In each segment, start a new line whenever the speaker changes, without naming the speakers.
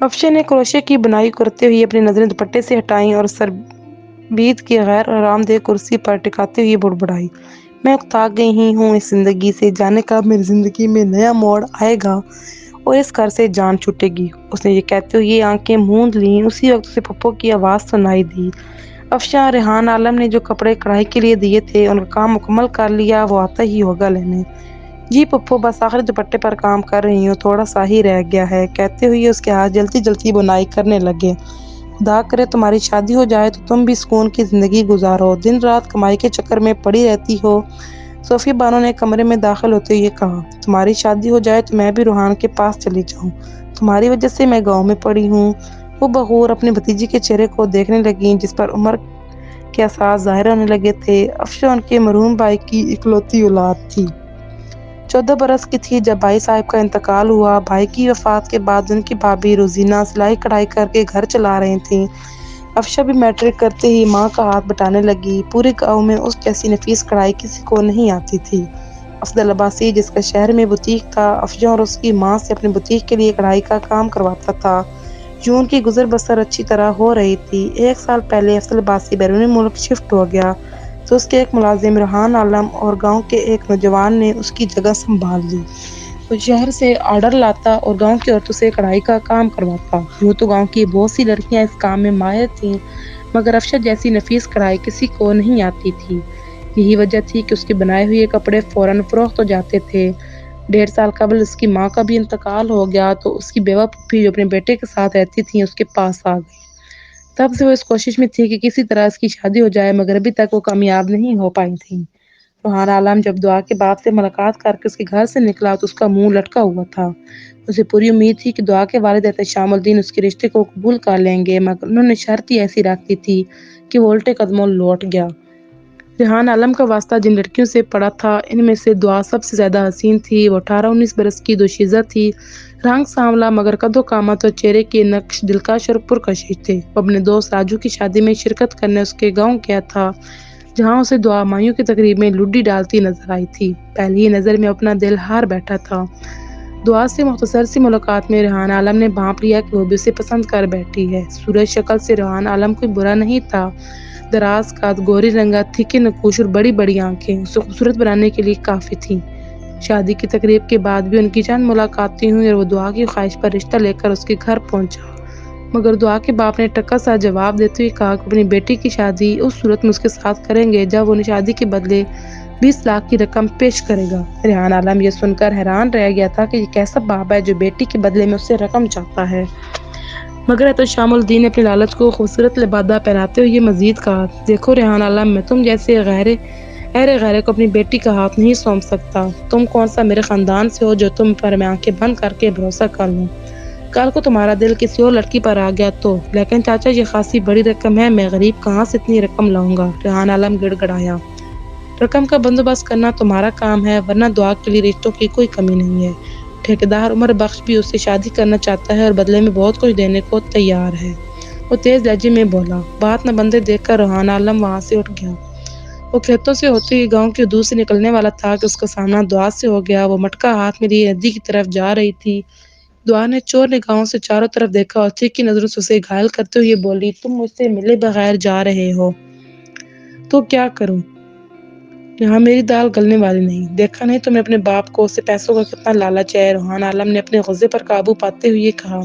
افشا نے کروشے کی بنائی کرتے ہوئے اپنی نظریں دوپٹے سے ہٹائیں اور سربیت کی غیر آرام دہ کرسی پر ٹکاتے ہوئے بڑبڑائی، میں اکتا گئی ہوں اس زندگی سے، جانے کب میری زندگی میں نیا موڑ آئے گا اور اس گھر سے جان چھوٹے گی۔ اس نے یہ کہتے ہوئے آنکھیں موند لیں۔ اسی وقت اسے پھپھو کی آواز سنائی دی۔ افشاں، ریحان عالم نے جو کپڑے کڑائی کے لیے دیے تھے ان کا کام مکمل کر لیا، وہ آتا ہی ہوگا لینے۔ جی پھپھو، بس آخری دوپٹے پر کام کر رہی ہوں، تھوڑا سا ہی رہ گیا ہے، کہتے ہوئے اس کے ہاتھ جلتی جلتی بنائی کرنے لگے۔ خدا کرے تمہاری شادی ہو جائے تو تم بھی سکون کی زندگی گزارو، دن رات کمائی کے چکر میں پڑی رہتی ہو۔ صوفی بانو نے کمرے میں داخل ہوتے ہوئے کہا، تمہاری شادی ہو جائے تو میں بھی روحان کے پاس چلی جاؤں، تمہاری وجہ سے میں گاؤں میں پڑی ہوں۔ وہ بغور اپنی بھتیجی کے چہرے کو دیکھنے لگیں جس پر عمر کے اثرات ظاہر ہونے لگے تھے۔ افشاں ان کے مرحوم بھائی کی اکلوتی اولاد تھی۔ 14 برس کی تھی جب بھائی صاحب کا انتقال ہوا۔ بھائی کی وفات کے بعد ان کی بھابھی روزینہ سلائی کڑھائی کر کے گھر چلا رہی تھیں۔ افشاں بھی میٹرک کرتے ہی ماں کا ہاتھ بٹانے لگی۔ پورے گاؤں میں اس جیسی نفیس کڑھائی کسی کو نہیں آتی تھی۔ افضل عباسی، جس کا شہر میں بوتیک تھا، افشاں اور اس کی ماں سے اپنے بوتیک کے لیے کڑھائی کا کام کرواتا تھا۔ یوں ان کی گزر بسر اچھی طرح ہو رہی تھی۔ 1 سال پہلے افضل عباسی بیرونی ملک شفٹ ہو گیا تو اس کے ایک ملازم ریحان عالم اور گاؤں کے ایک نوجوان نے اس کی جگہ سنبھال لی۔ وہ شہر سے آرڈر لاتا اور گاؤں کی عورتوں سے کڑھائی کا کام کرواتا۔ یوں تو گاؤں کی بہت سی لڑکیاں اس کام میں ماہر تھیں، مگر افشاں جیسی نفیس کڑھائی کسی کو نہیں آتی تھی۔ یہی وجہ تھی کہ اس کے بنائے ہوئے کپڑے فوراً فروخت ہو جاتے تھے۔ 1.5 سال قبل اس کی ماں کا بھی انتقال ہو گیا تو اس کی بیوہ پھوپھی جو اپنے بیٹے کے ساتھ رہتی تھیں اس کے پاس آ گئی۔ تب سے وہ اس کوشش میں تھی کہ کسی طرح اس کی شادی ہو جائے، مگر ابھی تک وہ کامیاب نہیں ہو پائی تھیں۔ ریحان عالم جب دعا کے باپ سے ملاقات کر کے اس کے گھر سے نکلا تو اس کا منہ لٹکا ہوا تھا۔ اسے پوری امید تھی کہ دعا کے والد احتشام الدین اس کے رشتے کو قبول کر لیں گے، مگر انہوں نے شرط ہی ایسی رکھ دی تھی کہ وہ الٹے قدموں لوٹ گیا۔ ریحان عالم کا واسطہ جن لڑکیوں سے پڑا تھا ان میں سے دعا سب سے زیادہ حسین تھی۔ وہ 18-19 برس کی دوشیزہ تھی، رنگ سانولا مگر قد و قامت اور چہرے کے نقش دلکش اور پرکشش تھے۔ وہ اپنے دوست راجو کی شادی میں شرکت کرنے اس کے گاؤں گیا تھا، جہاں اسے دعا مایوں کی تقریب میں لڈی ڈالتی نظر آئی تھی۔ پہلی ہی نظر میں اپنا دل ہار بیٹھا تھا۔ دعا سے مختصر سی ملاقات میں ریحان عالم نے بھانپ لیا کہ وہ بھی اسے پسند کر بیٹھی ہے۔ صورت شکل سے ریحان عالم کوئی برا نہیں تھا۔ دراز قد، گوری رنگت، پھیکے نقوش اور بڑی بڑی آنکھیں اسے خوبصورت بنانے کے لیے کافی تھیں۔ شادی کی تقریب کے بعد بھی ان کی چند ملاقاتیں ہوئیں اور وہ دعا کی خواہش پر رشتہ لے کر اس کے گھر پہنچا، مگر دعا کے باپ نے ٹکا سا جواب دیتے ہوئے کہا کہ اپنی بیٹی کی شادی اس صورت میں اس کے ساتھ کریں گے جب وہ انہیں شادی کے بدلے 20 لاکھ کی رقم پیش کرے گا۔ ریحان عالم یہ سن کر حیران رہ گیا تھا کہ یہ کیسا باپ ہے جو بیٹی کے بدلے میں اس سے رقم چاہتا ہے، مگر احتشام الدین نے اپنی لالچ کو خوبصورت لبادہ پہناتے ہوئے مزید کہا، دیکھو ریحان عالم، میں تم جیسے غیرے کو اپنی بیٹی کا ہاتھ نہیں سونپ سکتا۔ تم کون سا میرے خاندان سے ہو جو تم پر میں آنکھیں بند کر کے بھروسہ کر لوں؟ کل کو تمہارا دل کسی اور لڑکی پر آ گیا تو؟ لیکن چاچا، یہ خاصی بڑی رقم ہے، میں غریب کہاں سے اتنی رقم لاؤں گا؟ ریحان عالم گڑ گڑایا، رقم کا بندوبست کرنا تمہارا کام ہے، ورنہ دعا کے لیے رشتوں کی کوئی کمی نہیں ہے۔ ٹھیکیدار عمر بخش بھی اس سے شادی کرنا چاہتا ہے اور بدلے میں بہت کچھ دینے کو تیار ہے، وہ تیز لہجے میں بولا۔ بات نہ بندے دیکھ کر ریحان عالم وہاں سے اٹھ گیا۔ وہ کھیتوں سے ہوتے ہوئے گاؤں کی حدود سے نکلنے والا تھا کہ اس کا سامنا دعا سے ہو گیا۔ وہ مٹکا ہاتھ میں لیے ندی کی طرف جا رہی تھی۔ دعا نے چور نگاہوں سے چاروں طرف دیکھا اور تیکھی نظروں سے اسے گھائل کرتے ہوئے بولی، تم مجھ سے ملے بغیر جا رہے ہو تو کیا کروں؟ یہاں میری دال گلنے والی نہیں، دیکھا نہیں تم نے اپنے باپ کو، اسے پیسوں کا کتنا لالچ ہے؟ ریحان عالم نے اپنے غصے پر قابو پاتے ہوئے کہا،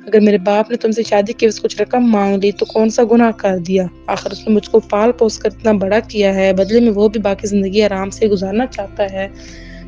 اگر میرے باپ نے تم سے شادی کے عوض کچھ رقم مانگ لی تو کون سا گناہ کر دیا؟ آخر اس نے مجھ کو پال پوس کر اتنا بڑا کیا ہے، بدلے میں وہ بھی باقی زندگی آرام سے گزارنا چاہتا ہے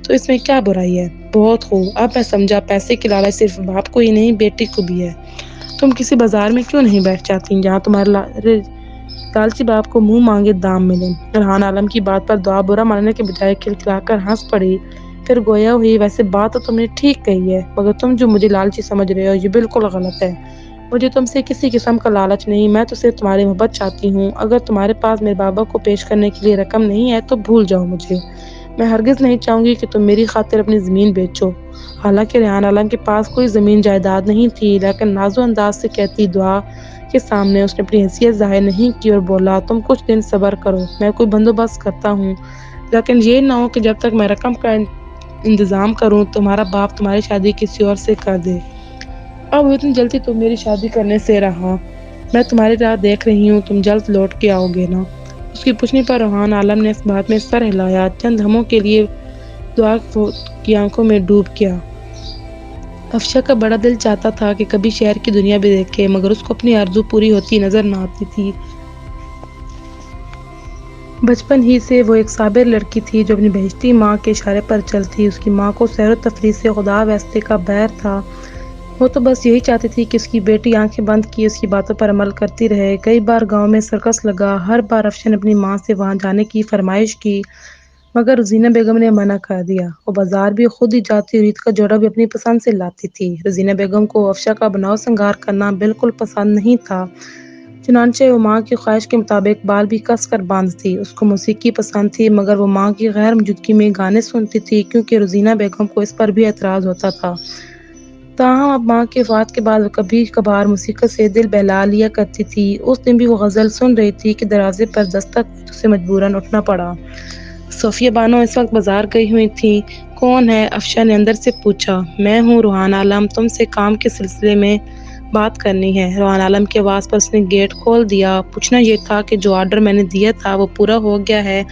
تو اس میں کیا برائی ہے؟ بہت خوب، اب میں سمجھا، پیسے کی لالچ صرف باپ کو ہی نہیں بیٹی کو بھی ہے۔ تم کسی بازار میں کیوں نہیں بیٹھ جاتی جہاں تمہارے لالچی باپ کو منہ مانگے دام ملے؟ ریحان عالم کی بات پر دعا برا ماننے کے بجائے کھلکھلا کر ہنس پڑی، پھر گویا ہوئی، ویسے بات تو تم نے ٹھیک کہی ہے، مگر تم جو مجھے لالچی سمجھ رہے ہو یہ بالکل غلط ہے۔ مجھے تم سے کسی قسم کا لالچ نہیں، میں تو صرف تمہاری محبت چاہتی ہوں۔ اگر تمہارے پاس میرے بابا کو پیش کرنے کے لیے رقم نہیں ہے تو بھول جاؤ مجھے، میں ہرگز نہیں چاہوں گی کہ تم میری خاطر اپنی زمین بیچو۔ حالانکہ ریحان عالم کے پاس کوئی زمین جائیداد نہیں تھی، لیکن نازو انداز سے کہتی دعا کے سامنے اس نے اپنی حیثیت ظاہر نہیں کی اور بولا، تم کچھ دن صبر کرو، میں کوئی بندوبست کرتا ہوں، لیکن یہ نہ ہو کہ جب تک میں رقم کا انتظام کروں تمہارا باپ تمہاری شادی کسی اور سے کر دے۔ اب اتنی جلدی تم میری شادی کرنے سے رہا؟ میں تمہاری راہ دیکھ رہی ہوں، تم جلد لوٹ کے آؤ گے نا؟ اس کی پوچھنے پر روحان عالم نے اس بات میں سر ہلایا، چند لمحوں کے لیے دعا کی آنکھوں میں ڈوب گیا۔ افشا کا بڑا دل چاہتا تھا کہ کبھی شہر کی دنیا بھی دیکھے، مگر اس کو اپنی آرزو پوری ہوتی نظر نہ آتی تھی۔ بچپن ہی سے وہ ایک صابر لڑکی تھی جو اپنی بہشتی ماں کے اشارے پر چلتی۔ اس کی ماں کو سیر و تفریح سے خدا واسطے کا بیر تھا۔ وہ تو بس یہی چاہتی تھی کہ اس کی بیٹی آنکھیں بند کیے اس کی باتوں پر عمل کرتی رہے۔ کئی بار گاؤں میں سرکس لگا، ہر بار افشا نے اپنی ماں سے وہاں جانے کی فرمائش کی، مگر روزینہ بیگم نے منع کر دیا۔ وہ بازار بھی خود ہی جاتی اور عید کا جوڑا بھی اپنی پسند سے لاتی تھی۔ روزینہ بیگم کو افشا کا بناؤ سنگار کرنا بالکل پسند نہیں تھا، چنانچہ وہ ماں کی خواہش کے مطابق بال بھی کس کر باندھتی۔ اس کو موسیقی پسند تھی، مگر وہ ماں کی غیر موجودگی میں گانے سنتی تھی، کیونکہ روزینہ بیگم کو اس پر بھی اعتراض ہوتا تھا۔ تاہم اب ماں کی وفات کے بعد وہ کبھی کبھار موسیقی سے دل بہلا لیا کرتی تھی۔ اس دن بھی وہ غزل سن رہی تھی کہ دروازے پر دستک ہوئی تو اسے مجبوراً اٹھنا پڑا۔ صوفیہ بانو اس وقت بازار گئی ہوئی تھیں۔ کون ہے؟ افشا نے اندر سے پوچھا۔ میں ہوں روحان عالم، تم سے کام کے سلسلے میں بات کرنی ہے۔ روحان عالم کی آواز پر اس نے گیٹ کھول دیا۔ پوچھنا یہ تھا کہ جو آرڈر میں نے دیا تھا وہ پورا ہو گیا ہے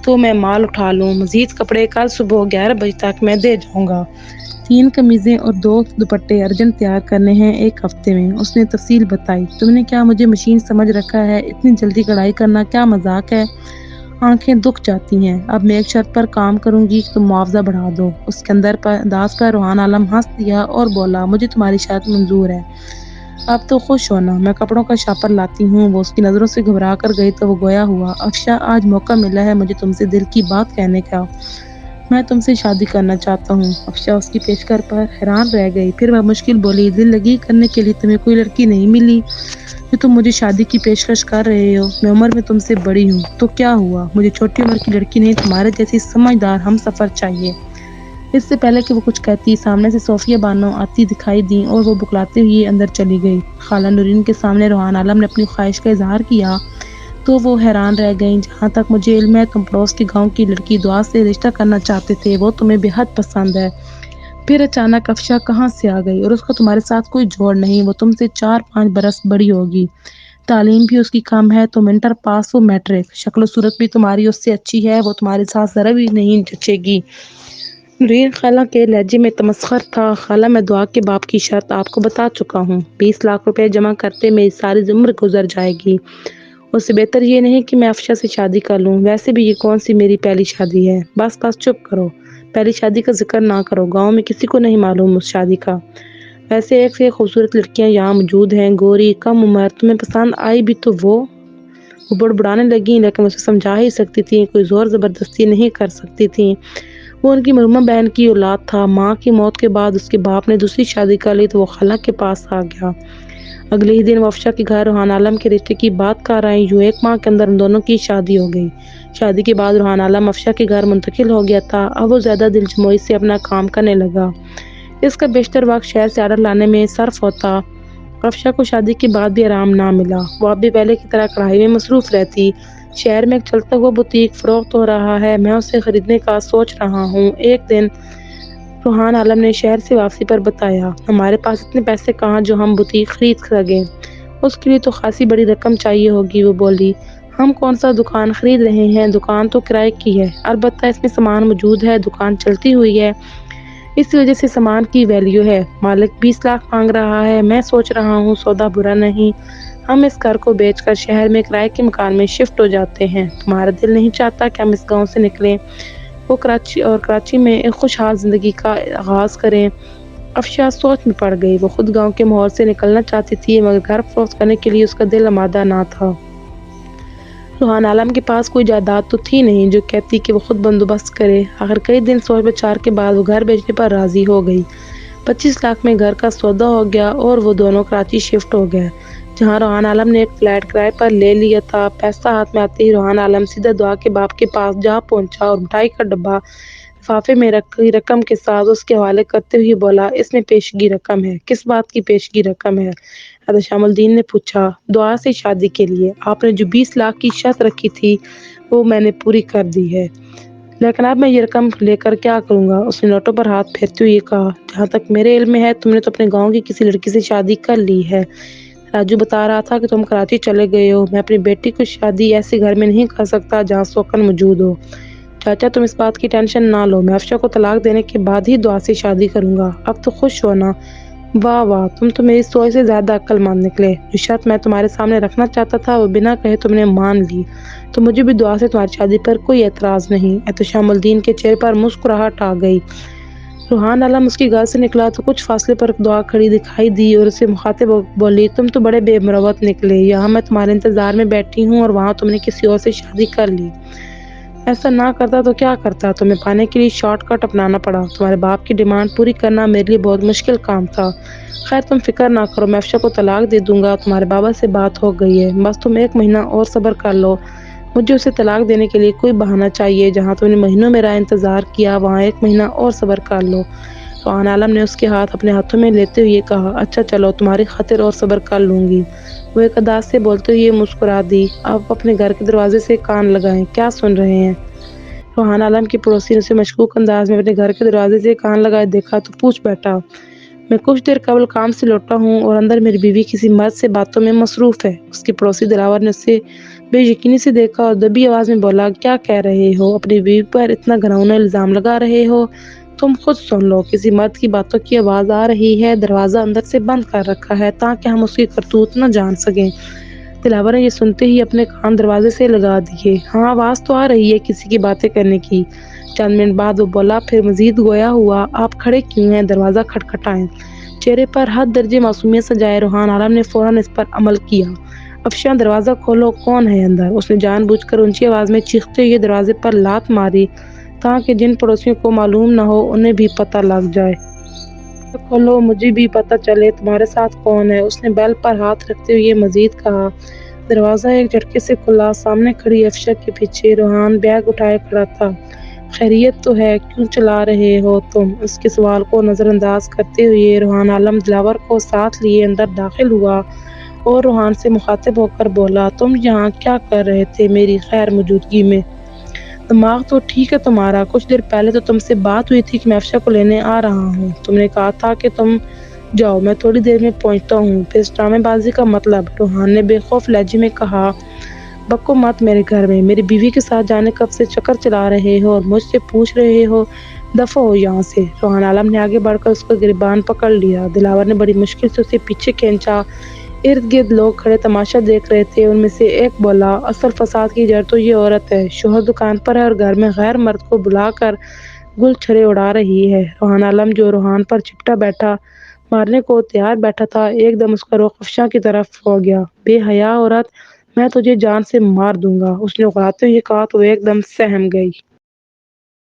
تو میں مال اٹھا لوں، مزید کپڑے کل صبح 11 بجے تک میں دے جاؤں گا۔ 3 قمیضیں اور 2 دوپٹے ارجنٹ تیار کرنے ہیں، ایک ہفتے میں۔ اس نے تفصیل بتائی۔ تم نے کیا مجھے مشین سمجھ رکھا ہے؟ اتنی جلدی کڑھائی کرنا کیا مذاق ہے؟ آنکھیں دکھ جاتی ہیں۔ اب میں ایک شرط پر کام کروں گی کہ تم معاوضہ بڑھا دو۔ اس کے انداز پر روحان عالم ہنس دیا اور بولا، مجھے تمہاری شرط منظور ہے۔ اب تو خوش ہونا، میں کپڑوں کا شاپر لاتی ہوں۔ وہ اس کی نظروں سے گھبرا کر گئی تو وہ گویا ہوا۔ افشا، آج موقع ملا ہے مجھے تم سے دل کی بات کہنے کا۔ میں تم سے شادی کرنا چاہتا ہوں۔ افشا اس کی پیشکش پر حیران رہ گئی، پھر وہ مشکل بولی، دل لگی کرنے کے لیے تمہیں کوئی لڑکی نہیں ملی جو تم مجھے شادی کی پیشکش کر رہے ہو؟ میں عمر میں تم سے بڑی ہوں تو کیا ہوا، مجھے چھوٹی عمر کی لڑکی نہیں، تمہارے جیسی سمجھدار ہمسفر چاہیے۔ اس سے پہلے کہ وہ کچھ کہتی، سامنے سے صوفیہ بانو آتی دکھائی دیں اور وہ بکلاتے ہوئے اندر چلی گئی۔ خالہ نورین کے سامنے روحان عالم نے اپنی خواہش کا اظہار کیا تو وہ حیران رہ گئیں۔ جہاں تک مجھے علم ہے تم پڑوس کے گاؤں کی لڑکی دعا سے رشتہ کرنا چاہتے تھے، وہ تمہیں بے حد پسند ہے۔ پھر اچانک افشا کہاں سے آ گئی؟ اور اس کا تمہارے ساتھ کوئی جوڑ نہیں، وہ تم سے 4-5 برس بڑی ہوگی، تعلیم بھی اس کی کم ہے، تم انٹر پاس ہو میٹرک، شکل و صورت بھی تمہاری اس سے اچھی ہے، وہ تمہارے ساتھ ذرا بھی نہیں جچے گی۔ نورین خالہ کے لہجے میں تمسخر تھا۔ خالہ، میں دعا کے باپ کی شرط آپ کو بتا چکا ہوں، 20 لاکھ روپے جمع کرتے میری ساری عمر گزر جائے گی۔ اس سے بہتر یہ نہیں کہ میں افشا سے شادی کر لوں، ویسے بھی یہ کون سی میری پہلی شادی ہے۔ بس چپ کرو، پہلی شادی کا ذکر نہ کرو، گاؤں میں کسی کو نہیں معلوم اس شادی کا۔ ویسے ایک سے ایک خوبصورت لڑکیاں یہاں موجود ہیں، گوری، کم عمر، تمہیں پسند آئی بھی تو وہ بڑبڑانے لگیں، لیکن اسے سمجھا ہی سکتی تھیں، کوئی زور زبردستی نہیں کر سکتی تھیں۔ وہ ان کی مرحومہ بہن کی اولاد تھا۔ ماں کی موت کے بعد اس کے باپ نے دوسری شادی کر لی تو وہ خالہ کے پاس آ گیا۔ اگلے ہی دن وہ افشا کے گھر روحان عالم کے رشتے کی بات کر آئیں۔ یوں 1 ماہ کے اندر ان دونوں کی شادی ہو گئی۔ شادی کے بعد روحان عالم افشا کے گھر منتقل ہو گیا تھا۔ اب وہ زیادہ دل جمعی سے اپنا کام کرنے لگا۔ اس کا بیشتر وقت شہر سے آرڈر لانے میں صرف ہوتا۔ افشا کو شادی کے بعد بھی آرام نہ ملا۔ وہ اب بھی پہلے کی طرح کڑھائی میں مصروف رہتی۔ شہر میں ایک چلتا ہوا بوتیک فروخت ہو رہا ہے، میں اسے خریدنے کا سوچ رہا ہوں۔ ایک دن روحان عالم نے شہر سے واپسی پر بتایا، ہمارے پاس اتنے پیسے کہاں جو ہم بوتیک خرید سکیں۔ اس کے لیے تو خاصی بڑی رقم چاہیے ہوگی۔ وہ بولی، ہم کون سا دکان خرید رہے ہیں، دکان تو کرائے کی ہے، البتہ اس میں سامان موجود ہے، دکان چلتی ہوئی ہے، اسی وجہ سے سامان کی ویلیو ہے۔ مالک 20 لاکھ مانگ رہا ہے، میں سوچ رہا ہوں سودا برا نہیں، ہم اس گھر کو بیچ کر شہر میں کرائے کے مکان میں شفٹ ہو جاتے ہیں۔ تمہارا دل نہیں چاہتا کہ ہم اس گاؤں سے نکلیں وہ کراچی میں ایک خوشحال زندگی کا آغاز کریں؟ افشا سوچ میں پڑ گئی۔ وہ خود گاؤں کے ماحول سے نکلنا چاہتی تھی، مگر گھر فروخت کرنے کے لیے اس کا دل آمادہ نہ تھا۔ روحان عالم کے پاس کوئی جائیداد تو تھی نہیں جو کہتی کہ وہ خود بندوبست کرے۔ آخر کئی دن سوچ بچار کے بعد وہ گھر بیچنے پر راضی ہو گئی۔ 25 لاکھ میں گھر کا سودا ہو گیا اور وہ دونوں کراچی شفٹ ہو گئے، جہاں روحان عالم نے ایک فلیٹ کرائے پر لے لیا تھا۔ پیسہ ہاتھ میں آتے ہی روحان عالم سیدھا دعا کے باپ کے پاس جا پہنچا اور مٹھائی کا ڈبہ لفافے میں رکھی رقم کے ساتھ اس کے حوالے کرتے ہوئے بولا، اس میں پیشگی رقم ہے۔ کس بات کی پیشگی رقم ہے؟ شام الدین نے پوچھا۔ دعا سے شادی کے لیے آپ نے جو 20 لاکھ کی شرط رکھی تھی وہ میں نے پوری کر دی ہے، لیکن اب میں یہ رقم لے کر کیا کروں گا؟ اس نے نوٹوں پر ہاتھ پھیرتے ہوئے کہا، جہاں تک میرے علم میں ہے تم نے تو اپنے گاؤں کی کسی لڑکی سے شادی کر لی ہے۔ راجو بتا رہا تھا کہ تم کراچی چلے گئے ہو۔ میں اپنی بیٹی کی شادی ایسے گھر میں نہیں کر سکتا جہاں سوکن موجود ہو۔ چاچا تم اس بات کی ٹینشن نہ لو، میں افشا کو طلاق دینے کے بعد ہی دعا سے شادی کروں گا۔ اب تو خوش ہو نا؟ واہ واہ، تم تو میری سوچ سے زیادہ عقل مند نکلے۔ جو شرط میں تمہارے سامنے رکھنا چاہتا تھا وہ بنا کہے تم نے مان لی، تو مجھے بھی دعا سے تمہاری شادی پر کوئی اعتراض نہیں۔ احتشام الدین کے چہرے پر مسکراہٹ آ گئی۔ روحان عالم اس کے گھر سے نکلا تو کچھ فاصلے پر دعا کھڑی دکھائی دی اور اسے مخاطب بولی، تم تو بڑے بے مروت نکلے۔ یہاں میں تمہارے انتظار میں بیٹھی ہوں اور وہاں تم نے کسی اور سے شادی کر لی۔ ایسا نہ کرتا تو کیا کرتا؟ تمہیں پانے کے لیے شارٹ کٹ اپنانا پڑا۔ تمہارے باپ کی ڈیمانڈ پوری کرنا میرے لیے بہت مشکل کام تھا۔ خیر تم فکر نہ کرو، میں افشا کو طلاق دے دوں گا۔ تمہارے بابا سے بات ہو گئی ہے، بس تم 1 مہینہ اور صبر کر لو۔ مجھے اسے طلاق دینے کے لیے کوئی بہانہ چاہیے۔ جہاں تم نے مہینوں میرا انتظار کیا وہاں 1 مہینہ اور صبر کر لو۔ روحان عالم نے اس کے ہاتھ اپنے ہاتھوں میں لیتے ہوئے کہا، اچھا چلو، تمہاری خاطر اور صبر کر لوں گی۔ وہ ایک انداز سے بولتے ہوئے مسکرا دی۔ آپ اپنے گھر کے دروازے سے کان لگائیں، کیا سن رہے ہیں؟ روحان عالم کی پڑوسی نے اسے مشکوک انداز میں اپنے گھر کے دروازے سے کان لگائے دیکھا تو پوچھ بیٹھا، میں کچھ دیر قبل کام سے لوٹا ہوں اور اندر میری بیوی کسی مرد سے باتوں میں مصروف ہے۔ اس کی پڑوسی دلاور نے اسے بے یقینی سے دیکھا اور دبی آواز میں بولا، کیا کہہ رہے ہو؟ اپنی بیوی پر اتنا گھناؤنا الزام لگا رہے ہو؟ تم خود سن لو، کسی مرد کی باتوں کی آواز آ رہی ہے۔ دروازہ اندر سے بند کر رکھا ہے تاکہ ہم اس کی کرتوت نہ جان سکیں۔ دلاور نے یہ سنتے ہی اپنے کان دروازے سے لگا دیے۔ ہاں آواز تو آ رہی ہے کسی کی باتیں کرنے کی۔ چند منٹ بعد وہ بولا، پھر مزید گویا ہوا، آپ کھڑے کیوں ہیں؟ دروازہ کھٹکھٹائیں۔ چہرے پر حد درجے معصومیت سجائے روحان عالم نے فوراً اس پر عمل کیا۔ افشاں دروازہ کھولو، کون ہے اندر؟ اس نے جان بوجھ کر اونچی آواز میں چیختے ہوئے دروازے پر لات ماری تاکہ جن پڑوسیوں کو معلوم نہ ہو انہیں بھی پتہ لگ جائے۔ کھولو، مجھے بھی پتہ چلے تمہارے ساتھ کون ہے۔ اس نے بیل پر ہاتھ رکھتے ہوئے مزید کہا۔ دروازہ ایک جھٹکے سے کھلا۔ سامنے کھڑی افشا کے پیچھے روحان بیگ اٹھائے کھڑا تھا۔ خیریت تو ہے؟ کیوں چلا رہے ہو تم؟ اس کے سوال کو نظر انداز کرتے ہوئے روحان عالم دلاور کو ساتھ لیے اندر داخل ہوا اور روحان سے مخاطب ہو کر بولا، تم یہاں کیا کر رہے تھے میری غیر موجودگی میں؟ دماغ تو ٹھیک ہے تمہارا؟ کچھ دیر پہلے تو تم سے بات ہوئی تھی کہ میں افشا کو لینے آ رہا ہوں۔ تم نے کہا تھا کہ تم جاؤ، میں تھوڑی دیر میں پہنچتا ہوں۔ پھر اس ڈرامے بازی کا مطلب؟ روحان نے بے خوف لہجے میں کہا، بکو مت میرے گھر میں۔ میری بیوی کے ساتھ جانے کب سے چکر چلا رہے ہو اور مجھ سے پوچھ رہے ہو؟ دفع ہو یہاں سے۔ روحان عالم نے آگے بڑھ کر اس کا گریبان پکڑ لیا۔ دلاور نے بڑی مشکل سے اسے پیچھے کھینچا۔ ارد گرد لوگ کھڑے تماشا دیکھ رہے تھے۔ ان میں سے ایک بولا، اصل فساد کی جڑ تو یہ عورت ہے۔ شوہر دکان پر ہے اور گھر میں غیر مرد کو بلا کر گل چھرے اڑا رہی ہے۔ روحان عالم جو روحان پر چپٹا بیٹھا مارنے کو تیار بیٹھا تھا، ایک دم اس کا رخ افشاں کی طرف ہو گیا۔ بے حیا عورت، میں تجھے جان سے مار دوں گا، اس نے اکھڑاتے ہوئے کہا تو وہ ایک دم سہم گئی۔